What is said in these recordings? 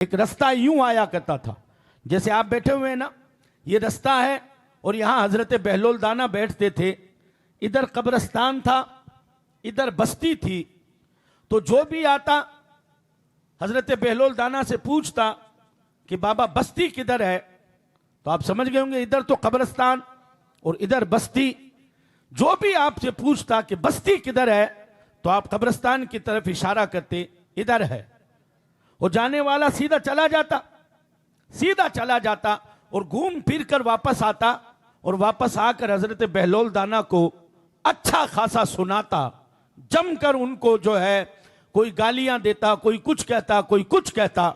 एक रास्ता यूं आया करता था, जैसे आप बैठे हुए हैं ना, ये रास्ता है और यहां हजरत बहलोल दाना बैठते थे। इधर कब्रिस्तान था, इधर बस्ती थी। तो जो भी आता हजरत बहलोल दाना से पूछता कि बाबा बस्ती किधर है, तो आप समझ गए होंगे इधर तो कब्रिस्तान और इधर बस्ती। जो भी आपसे पूछता कि बस्ती किधर है, तो आप कब्रिस्तान की तरफ इशारा करते, इधर है। वो जाने वाला सीधा चला जाता और घूम फिर कर वापस आता और वापस आकर हजरत बहलोल दाना को अच्छा खासा सुनाता, जमकर उनको जो है कोई गालियां देता, कोई कुछ कहता।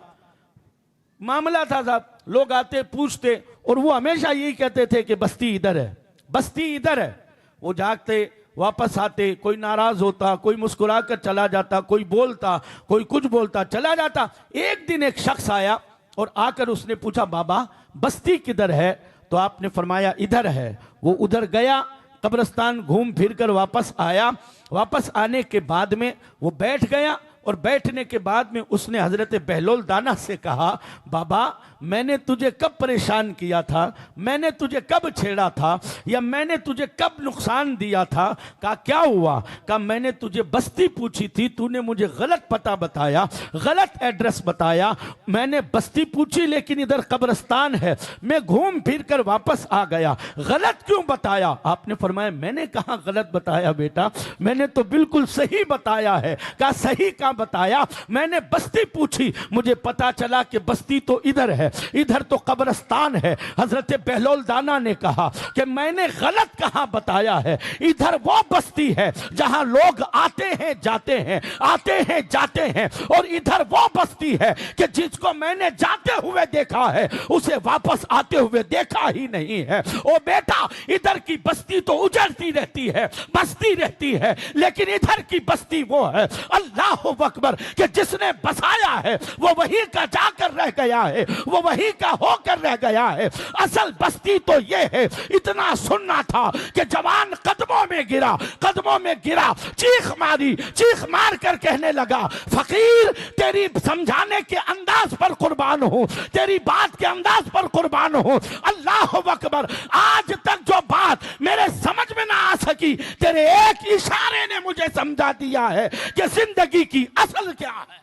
मामला था साहब, लोग आते पूछते और वो हमेशा यही कहते थे कि बस्ती इधर है। वो जागते वापस आते, कोई नाराज होता, कोई मुस्कुराकर चला जाता, कोई बोलता, कोई कुछ बोलता, चला जाता। एक दिन एक शख्स आया और आकर उसने पूछा, बाबा बस्ती किधर है? तो आपने फरमाया इधर है। वो उधर गया, कब्रिस्तान घूम फिर कर वापस आया। वापस आने के बाद में वो बैठ गया और बैठने के बाद में उसने हजरत बहलोल दाना से कहा, बाबा मैंने तुझे कब परेशान किया था, मैंने तुझे कब छेड़ा था, या मैंने तुझे कब नुकसान दिया था? कहा क्या हुआ? कहा मैंने तुझे बस्ती पूछी थी, तूने मुझे गलत पता बताया, गलत एड्रेस बताया। मैंने बस्ती पूछी लेकिन इधर कब्रिस्तान है, मैं घूम फिर कर वापस आ गया, गलत क्यों बताया? आपने फरमाया मैंने कहा गलत बताया बेटा, मैंने तो बिल्कुल सही बताया है। कहा सही का बताया? मैंने बस्ती पूछी, मुझे पता चला कि बस्ती तो इधर है, इधर तो कब्रिस्तान है। हजरत बहलोल दाना ने कहा कि मैंने गलत कहां बताया है, इधर वो बस्ती है जहां लोग आते हैं जाते हैं, और इधर वो बस्ती है कि जिसको मैंने जाते हुए देखा है उसे वापस आते हुए देखा ही नहीं है। ओ बेटा, इधर की बस्ती तो उजड़ती रहती है, बस्ती रहती है, लेकिन इधर की बस्ती वो है, अल्लाह अकबर, कि जिसने बसाया है वो वही का जाकर रह गया है, वो वही का होकर रह गया है। असल बस्ती तो ये है। इतना सुनना था कि जवान कदमों में गिरा, चीख मार कर कहने लगा, फकीर तेरी समझाने के अंदाज पर कुर्बान हूं, तेरी बात के अंदाज पर कुर्बान हूं। अल्लाह अकबर, आज तक जो बात मेरे समझ में ना आ सकी, तेरे एक इशारे ने मुझे समझा दिया है कि जिंदगी की असल क्या है।